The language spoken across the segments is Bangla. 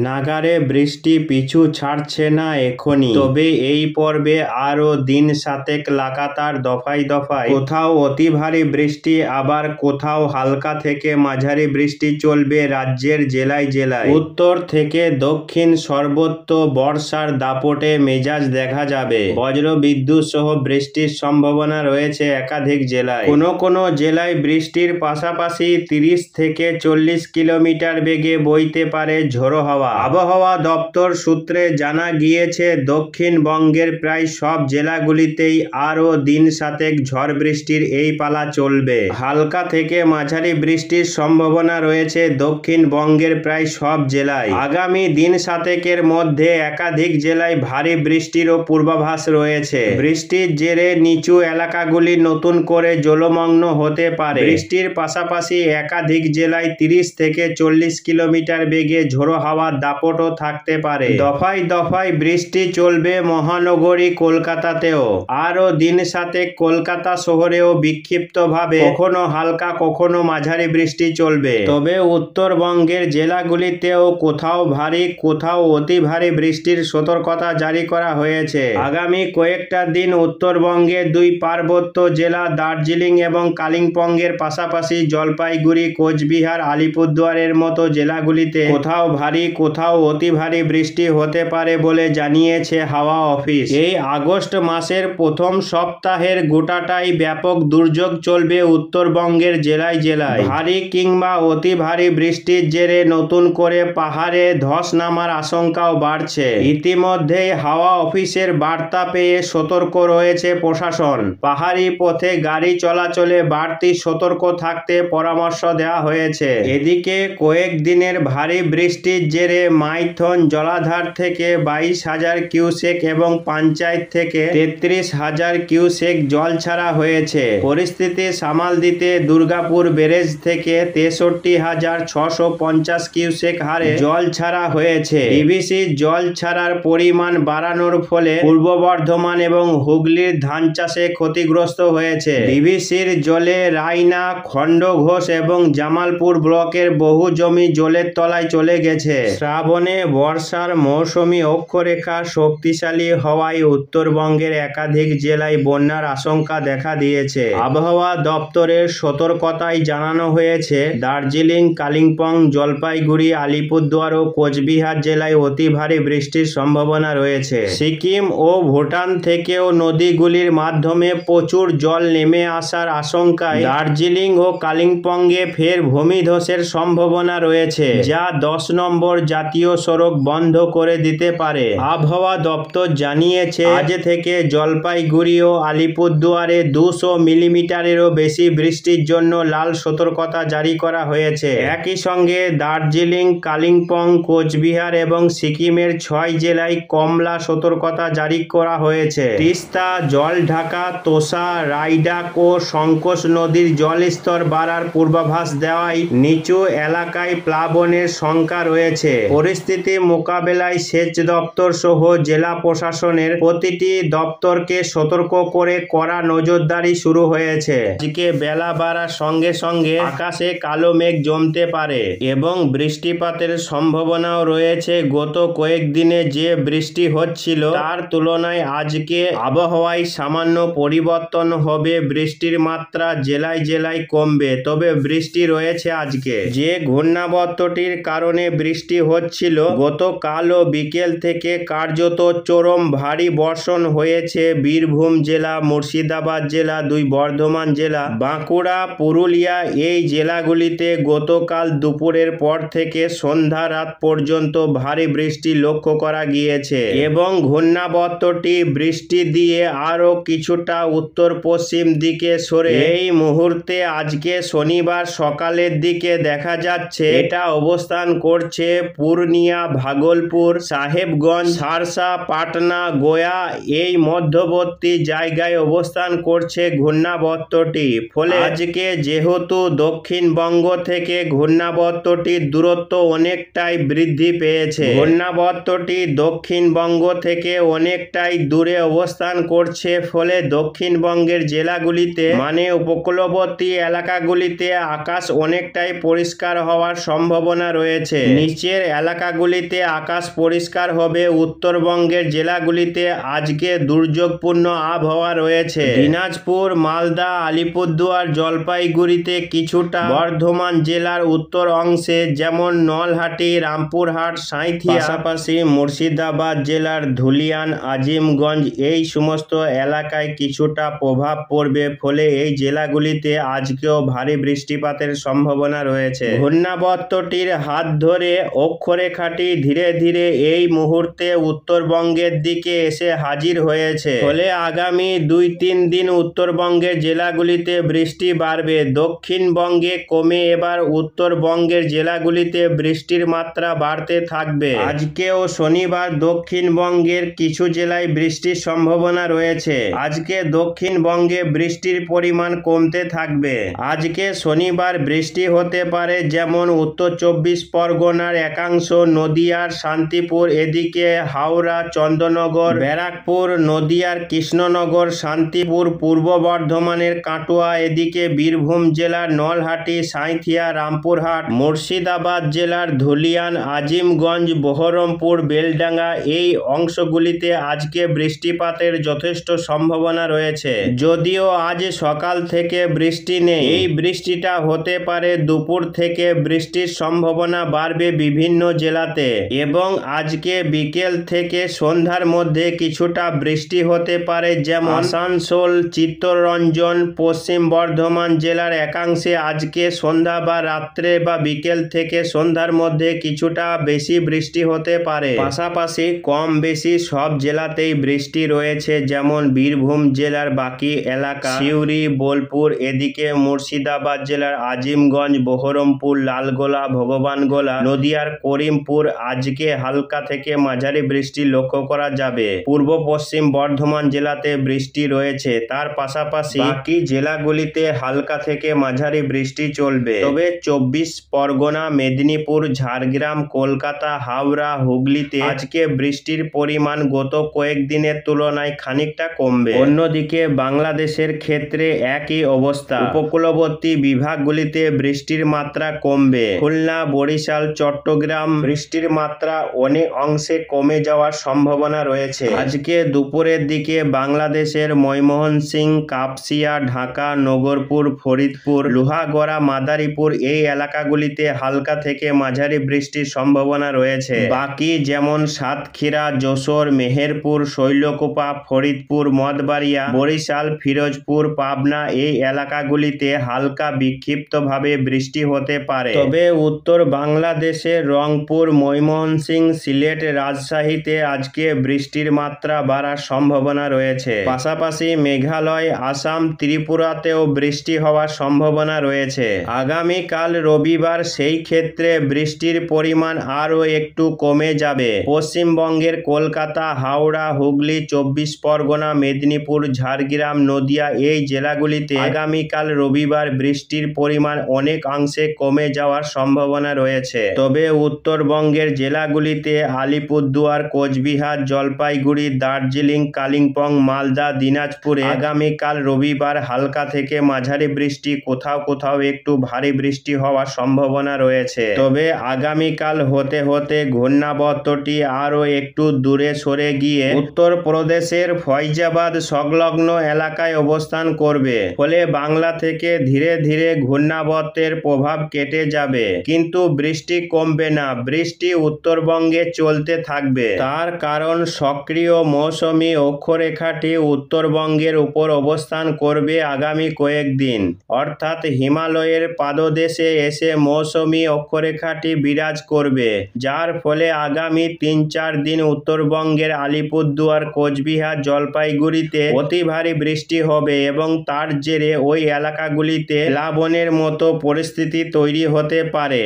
নাগারে বৃষ্টি পিছু ছাড়ছে না এখনই, তবে এই পর্বে আরও দিন 7 লাগাতার দফায় দফায় কোথাও অতি ভারী বৃষ্টি আবার কোথাও হালকা থেকে মাঝারি বৃষ্টি চলবে রাজ্যের জেলায় জেলায়। উত্তর থেকে দক্ষিণ সর্বত্র বর্ষার দাপটে মেজাজ দেখা যাবে। বজ্র বিদ্যুৎ সহ বৃষ্টির সম্ভাবনা রয়েছে একাধিক জেলায়। কোনো কোনো জেলায় বৃষ্টির পাশাপাশি 30 থেকে 40 কিলোমিটার বেগে বইতে পারে ঝোড়ো হাওয়া। আবহাওয়া দপ্তর সূত্রে জানা গিয়েছে দক্ষিণবঙ্গের প্রায় সব জেলাগুলিতেই আরও দিন 7 ঝড় বৃষ্টির এই পালা চলবে। হালকা থেকে মাঝারি বৃষ্টির সম্ভাবনা রয়েছে দক্ষিণবঙ্গের প্রায় সব জেলায়। আগামী দিন 7 মধ্যে একাধিক জেলায় ভারী বৃষ্টিরও পূর্বাভাস রয়েছে। বৃষ্টির জেরে নিচু এলাকাগুলি নতুন করে জলমগ্ন হতে পারে। বৃষ্টির পাশাপাশি একাধিক জেলায় 30 থেকে 40 কিলোমিটার বেগে ঝোড়ো হাওয়ার দাপটও থাকতে পারে। দফায় দফায় বৃষ্টি চলবে মহানগরী কলকাতাতেও। আরও দিন 7 কলকাতা শহরেও বিক্ষিপ্তভাবে কখনো হালকা কখনো মাঝারি বৃষ্টি চলবে। তবে উত্তরবঙ্গের জেলাগুলিতেও কোথাও ভারী কোথাও অতি ভারী বৃষ্টির সতর্কতা জারি করা হয়েছে। আগামী কয়েকটা দিন উত্তরবঙ্গে 2 পার্বত্য জেলা দার্জিলিং এবং কালিম্পংয়ের পাশাপাশি জলপাইগুড়ি, কোচবিহার, আলিপুরদুয়ারের মতো জেলাগুলিতে কোথাও ভারী কোথাও অতি ভারী বৃষ্টি হতে পারে বলে জানিয়েছে হাওয়া অফিস। এই আগস্ট মাসের প্রথম সপ্তাহের গোটাটাই ব্যাপক দুর্যোগ চলবে উত্তরবঙ্গের জেলায় জেলায়। ভারী কিংবা অতি ভারী বৃষ্টির জেরে নতুন করে পাহাড়ে ধস নামার আশঙ্কাও বাড়ছে। ইতিমধ্যেই হাওয়া অফিসের বার্তা পেয়ে সতর্ক রয়েছে প্রশাসন। পাহাড়ি পথে গাড়ি চলাচলে বাড়তি সতর্ক থাকতে পরামর্শ দেওয়া হয়েছে। এদিকে কয়েকদিনের ভারী বৃষ্টির জেরে মাইথন জলাধার থেকে 22,000 কিউসেক এবং পঞ্চায়েত থেকে 33,000 কিউসেক জল ছাড়া হয়েছে। পরিস্থিতি সামাল দিতে দুর্গাপুর ব্যারেজ থেকে 63,650 কিউসেক হারে জল ছাড়া হয়েছে। ডিভিসি জল ছাড়ার পরিমাণ বাড়ানোর ফলে পূর্ব বর্ধমান এবং হুগলির ধান চাষে ক্ষতিগ্রস্ত হয়েছে। ডিভিসির জলে রায়না, খণ্ডঘোষ এবং জামালপুর ব্লকের বহু জমি জলের তলায় চলে গেছে। শ্রাবণে বর্ষার মৌসুমী অক্ষরেখা শক্তিশালী হওয়ায় উত্তরবঙ্গের একাধিক জেলায় বন্যার আশঙ্কা দেখা দিয়েছে। আবহাওয়া দপ্তরের সতর্কতায় জানানো হয়েছে দার্জিলিং, কালিম্পং, জলপাইগুড়ি, আলিপুরদুয়ার ও কোচবিহার জেলায় অতি ভারী বৃষ্টির সম্ভাবনা রয়েছে। সিকিম ও ভুটান থেকেও নদীগুলির মাধ্যমে প্রচুর জল নেমে আসার আশঙ্কায় দার্জিলিং ও কালিম্পংয়ে ফের ভূমিধসের সম্ভাবনা রয়েছে, যা 10 নম্বর জাতীয় সড়ক বন্ধ করে দিতে পারে। আবহাওয়া দপ্তর জানিয়েছে আজ থেকে জলপাইগুড়ি ও আলিপুরদুয়ারে 200 মিলিমিটারেরও বেশি বৃষ্টির জন্য লাল সতর্কতা জারি করা হয়েছে। একই সঙ্গে দার্জিলিং, কালিম্পং, কোচবিহার এবং সিকিমের 6 জেলায় কমলা সতর্কতা জারি করা হয়েছে। তিস্তা, জলঢাকা, তোষা, রায়ডাক ও সংকোচ নদীর জলস্তর বাড়ার পূর্বাভাস দেওয়ায় নিচু এলাকায় প্লাবনের শঙ্কা রয়েছে। পরিস্থিতি মোকাবেলায় সেচ দপ্তর সহ জেলা প্রশাসনের প্রতিটি দপ্তরকে সতর্ক করে কড়া নজরদারি শুরু হয়েছে। আজকে বেলা বাড়ার সঙ্গে সঙ্গে আকাশে কালো মেঘ জমতে পারে এবং বৃষ্টিপাতের সম্ভাবনাও রয়েছে। গত কয়েকদিনে যে বৃষ্টি হচ্ছিল তার তুলনায় আজকে আবহাওয়ায় সামান্য পরিবর্তন হবে। বৃষ্টির মাত্রা জেলায় জেলায় কমবে, তবে বৃষ্টি রয়েছে আজকে। যে ঘূর্ণাবর্তটির কারণে বৃষ্টি হচ্ছিল গতকালও বিকেল থেকে কার্যত চরম ভারী বর্ষণ হয়েছে বীরভূম জেলা, মুর্শিদাবাদ জেলা, 2 বর্ধমান জেলা, বাঁকুড়া, পুরুলিয়া। এই জেলাগুলিতে গতকাল দুপুরের পর থেকে সন্ধ্যা রাত পর্যন্ত ভারী বৃষ্টি লক্ষ্য করা গিয়েছে এবং ঘূর্ণাবর্তটি বৃষ্টি দিয়ে আরও কিছুটা উত্তর পশ্চিম দিকে সরে এই মুহূর্তে আজকে শনিবার সকালের দিকে দেখা যাচ্ছে এটা অবস্থান করছে পূর্ণিয়া, ভাগলপুর, সাহেবগঞ্জ, সারসা, পাটনা, গয়া এই মধ্যবর্তী জায়গায় অবস্থান করছে ঘূর্ণাবর্তটি। ফলে আজকে যেহেতু দক্ষিণবঙ্গ থেকে ঘূর্ণাবর্তটির দূরত্ব অনেকটাই বৃদ্ধি পেয়েছে, ঘূর্ণাবর্তটি দক্ষিণবঙ্গ থেকে অনেকটাই দূরে অবস্থান করছে। ফলে দক্ষিণবঙ্গের জেলাগুলিতে মানে উপকূলবর্তী এলাকাগুলিতে আকাশ অনেকটাই পরিষ্কার হওয়ার সম্ভাবনা রয়েছে। নিচে নিচের এলাকাগুলিতে আকাশ পরিষ্কার হবে। উত্তরবঙ্গের জেলাগুলিতে আজকে দুর্যোগপূর্ণ আবহাওয়া রয়েছে। দিনাজপুর, মালদা, আলিপুরদুয়ার, জলপাইগুড়িতে কিছুটা, বর্ধমান জেলার উত্তর অংশে যেমন নলহাটি, রামপুরহাট, সাঁইথিয়া, পাশাপাশি মুর্শিদাবাদ জেলার ধুলিয়ান, আজিমগঞ্জ এই সমস্ত এলাকায় কিছুটা প্রভাব পড়বে। ফলে এই জেলাগুলিতে আজকেও ভারী বৃষ্টিপাতের সম্ভাবনা রয়েছে। ঘূর্ণাবর্তটির হাত ধরে অক্ষরেখাটি ধীরে ধীরে এই মুহূর্তে উত্তরবঙ্গের দিকে এসে হাজির হয়েছে। ফলে আগামী 2-3 দিন উত্তরবঙ্গের জেলাগুলিতে বৃষ্টি বাড়বে। দক্ষিণবঙ্গে কমে এবার উত্তরবঙ্গের জেলাগুলিতে বৃষ্টির মাত্রা বাড়তে থাকবে। আজকেও শনিবার দক্ষিণবঙ্গের কিছু জেলায় বৃষ্টির সম্ভাবনা রয়েছে। আজকে দক্ষিণবঙ্গে বৃষ্টির পরিমাণ কমতে থাকবে। আজকে শনিবার বৃষ্টি হতে পারে যেমন উত্তর 24 পরগনার একাংশ, নদিয়ার শান্তিপুর, এদিকে হাওড়া, চন্দননগর, ব্যারাকপুর, নদিয়ার কৃষ্ণনগর, শান্তিপুর, পূর্ব বর্ধমানের কাটোয়া, এদিকে বীরভূম জেলার নলহাটি, সাঁইথিয়া, রামপুরহাট, মুর্শিদাবাদ জেলার ধুলিয়ান, আজিমগঞ্জ, বহরমপুর, বেলডাঙ্গা এই অংশগুলিতে আজকে বৃষ্টিপাতের যথেষ্ট সম্ভাবনা রয়েছে। যদিও আজ সকাল থেকে বৃষ্টি নেই, এই বৃষ্টিটা হতে পারে দুপুর থেকে বৃষ্টির সম্ভাবনা বাড়বে বিভিন্ন জেলাতে এবং আজকে বিকেল থেকে সন্ধ্যার মধ্যে কিছুটা বৃষ্টি হতে পারে যেমন আসানসোল, চিত্তরঞ্জন, পশ্চিম বর্ধমান জেলার একাংশে আজকে সন্ধ্যা বা রাত্রে বা বিকেল থেকে সন্ধ্যার মধ্যে কিছুটা বেশি বৃষ্টি হতে পারে। পাশাপাশি কম বেশি সব জেলাতেই বৃষ্টি রয়েছে যেমন বীরভূম জেলার বাকি এলাকা, সিউড়ি, বোলপুর, এদিকে মুর্শিদাবাদ জেলার আজিমগঞ্জ, বহরমপুর, লালগোলা, ভগবানগোলা, নদিয়ার করিমপুর আজকে হালকা থেকে মাঝারি বৃষ্টি লক্ষ্য করা যাবে। পূর্ব পশ্চিম বর্ধমান জেলাতে বৃষ্টি রয়েছে, তার পাশাপাশি বাকি জেলাগুলিতে হালকা থেকে মাঝারি বৃষ্টি চলবে। তবে 24 পরগনা, মেদিনীপুর, ঝাড়গ্রাম, কলকাতা, হাওড়া, হুগলিতে আজকে বৃষ্টির পরিমাণ গত কয়েকদিনের তুলনায় খানিকটা কমবে। অন্যদিকে বাংলাদেশের ক্ষেত্রে একই অবস্থা। উপকূলবর্তী বিভাগগুলিতে বৃষ্টির মাত্রা কমবে। খুলনা, বরিশাল, চট্টগ্রাম বৃষ্টির মাত্রা অনেক অংশে কমে যাওয়ার সম্ভাবনা রয়েছে। আজকে দুপুরের দিকে বাংলাদেশের ময়মনসিংহ, কাপসিয়া, ঢাকা, নগরপুর, ফরিদপুর, লোহাগড়া, মাদারীপুর এই এলাকাগুলিতে হালকা থেকে মাঝারি বৃষ্টির সম্ভাবনা রয়েছে। বাকি যেমন সাতক্ষীরা, যশোর, মেহেরপুর, শৈলকুপা, ফরিদপুর, মঠবাড়িয়া, বরিশাল, ফিরোজপুর, পাবনা এই এলাকাগুলিতে হালকা বিক্ষিপ্তভাবে বৃষ্টি হতে পারে। তবে উত্তর বাংলাদেশের রংপুর, ময়মনসিংহ, সিলেট, রাজশাহীতে আজকে বৃষ্টির মাত্রা বাড়ার সম্ভাবনা রয়েছে। পাশাপাশি মেঘালয়, আসাম, ত্রিপুরাতেও বৃষ্টি হওয়ার সম্ভাবনা রয়েছে। আগামীকাল রবিবার সেই ক্ষেত্রে বৃষ্টির পরিমাণ আরও একটু কমে যাবে। পশ্চিমবঙ্গের কলকাতা, হাওড়া, হুগলি, 24 পরগনা, মেদিনীপুর, ঝাড়গ্রাম, নদিয়া এই জেলাগুলিতে আগামীকাল রবিবার বৃষ্টির পরিমাণ অনেক অংশে কমে যাওয়ার সম্ভাবনা রয়েছে। তবে উত্তরবঙ্গের জেলাগুলিতে আলিপুরদুয়ার, কোচবিহার, জলপাইগুড়ি, দার্জিলিং, কালিম্পং, মালদা, দিনাজপুরে আগামীকাল রবিবার হালকা থেকে মাঝারি বৃষ্টি, কোথাও কোথাও একটু ভারী বৃষ্টি হওয়ার সম্ভাবনা রয়েছে। তবে আগামীকাল হতে হতে ঘূর্ণাবর্তটি আরও একটু দূরে সরে গিয়ে উত্তরপ্রদেশের ফৈজাবাদ সংলগ্ন এলাকায় অবস্থান করবে। ফলে বাংলা থেকে ধীরে ধীরে ঘূর্ণাবর্তের প্রভাব কেটে যাবে, কিন্তু বৃষ্টি কমবে না। বৃষ্টি উত্তরবঙ্গে চলতে থাকবে। তার কারণ সক্রিয় মৌসুমী অক্ষরেখাটি উত্তরবঙ্গের উপর অবস্থান করবে আগামী কয়েকদিন, অর্থাৎ হিমালয়ের পাদদেশে এসে মৌসুমী অক্ষরেখাটি বিরাজ করবে, যার ফলে আগামী 3-4 দিন উত্তরবঙ্গের আলিপুরদুয়ার, কোচবিহার, জলপাইগুড়িতে অতি ভারী বৃষ্টি হবে এবং তার জেরে ওই এলাকাগুলিতে প্লাবনের মতো পরিস্থিতি তৈরি হতে পারে।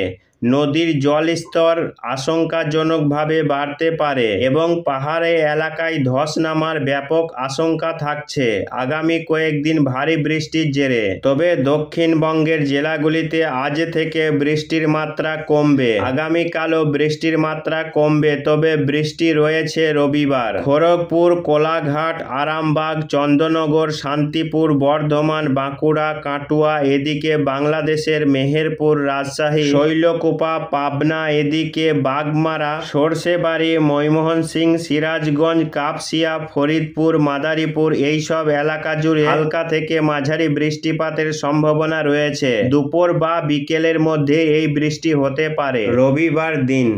নদীর জলস্তর আশঙ্কাজনকভাবে বাড়তে পারে এবং পাহাড়ি এলাকায় ধস নামার ব্যাপক আশঙ্কা থাকছে আগামী কয়েকদিন ভারী বৃষ্টির জেরে। তবে দক্ষিণবঙ্গের জেলাগুলিতে আজ থেকে বৃষ্টির মাত্রা কমবে। আগামীকালও বৃষ্টির মাত্রা কমবে, তবে বৃষ্টি রয়েছে রবিবার। খড়গপুর, কোলাঘাট, আরামবাগ, চন্দননগর, শান্তিপুর, বর্ধমান, বাঁকুড়া, কাটুয়া, এদিকে বাংলাদেশের মেহেরপুর, রাজশাহী, শৈলকুপা, শৈলকুপা, পাবনা, এদিকে বাগমারা, সরষেবাড়ি, ময়মনসিংহ, সিরাজগঞ্জ, কাপসিয়া, ফরিদপুর, মাদারীপুর এইসব এলাকা জুড়ে হালকা থেকে মাঝারি বৃষ্টিপাতের সম্ভাবনা রয়েছে। দুপুর বা বিকেলের মধ্যে এই বৃষ্টি হতে পারে রবিবার দিন।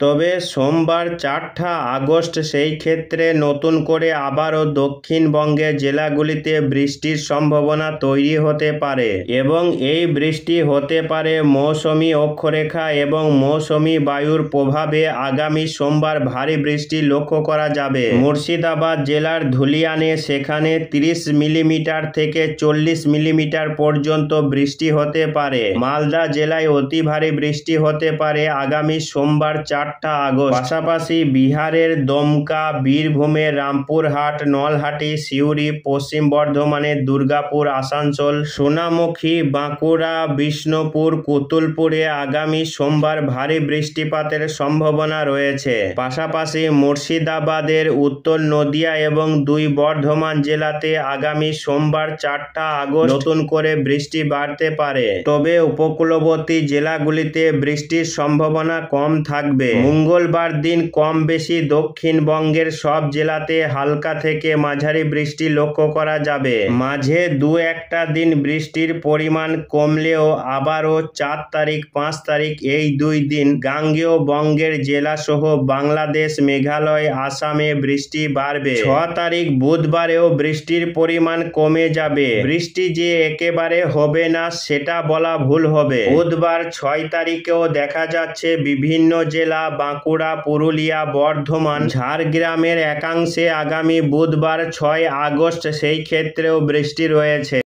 তবে সোমবার 4 আগস্ট সেই ক্ষেত্রে নতুন করে আবারও দক্ষিণবঙ্গের জেলাগুলিতে বৃষ্টির সম্ভাবনা তৈরি হতে পারে এবং এই বৃষ্টি হতে পারে মৌসুমী অক্ষরেখা এবং মৌসুমী বায়ুর প্রভাবে। আগামী সোমবার ভারী বৃষ্টি লক্ষ্য করা যাবে মুর্শিদাবাদ জেলার ধুলিয়ানে, সেখানে 30 মিলিমিটার থেকে 40 মিলিমিটার পর্যন্ত বৃষ্টি হতে পারে। মালদা জেলায় অতি ভারী বৃষ্টি হতে পারে আগামী সোমবার 4 আগস্ট। পাশাপাশি বিহারের দমকা, বীরভূমের রামপুরহাট, নলহাটি, সিউড়ি, পশ্চিম বর্ধমানের দুর্গাপুর, আসানসোল, সোনামুখী, বাঁকুড়া, বিষ্ণুপুর, কুতুলপুরে আগামী সোমবার ভারী বৃষ্টিপাতের সম্ভাবনা রয়েছে। পাশাপাশি মুর্শিদাবাদের উত্তর নদিয়া এবং 2 বর্ধমান জেলাতে আগামী সোমবার 4 আগস্ট নতুন করে বৃষ্টি বাড়তে পারে। তবে উপকূলবর্তী জেলাগুলিতে বৃষ্টির সম্ভাবনা কম থাকবে। মঙ্গলবার দিন কম বেশি দক্ষিণবঙ্গের সব জেলাতে হালকা থেকে মাঝারি বৃষ্টি লক্ষ্য করা যাবে। মাঝে 2-1টা দিন বৃষ্টির পরিমাণ কমলেও আবারও 4 তারিখ 5 তারিখ এই 2 দিন গাঙ্গেয় বঙ্গের জেলাসহ বাংলাদেশ, মেঘালয়, আসামে বৃষ্টি বাড়বে। 6 তারিখ বুধবারেও বৃষ্টির পরিমাণ কমে যাবে। বৃষ্টি যে একেবারে হবে না সেটা বলা ভুল হবে। বুধবার 6 তারিখেও দেখা যাচ্ছে বিভিন্ন জেলা বাঁকুড়া, পুরুলিয়া, বর্ধমান, ঝাড়গ্রামের একাংশে আগামী বুধবার 6 আগস্ট সেই ক্ষেত্রেও বৃষ্টি রয়েছে।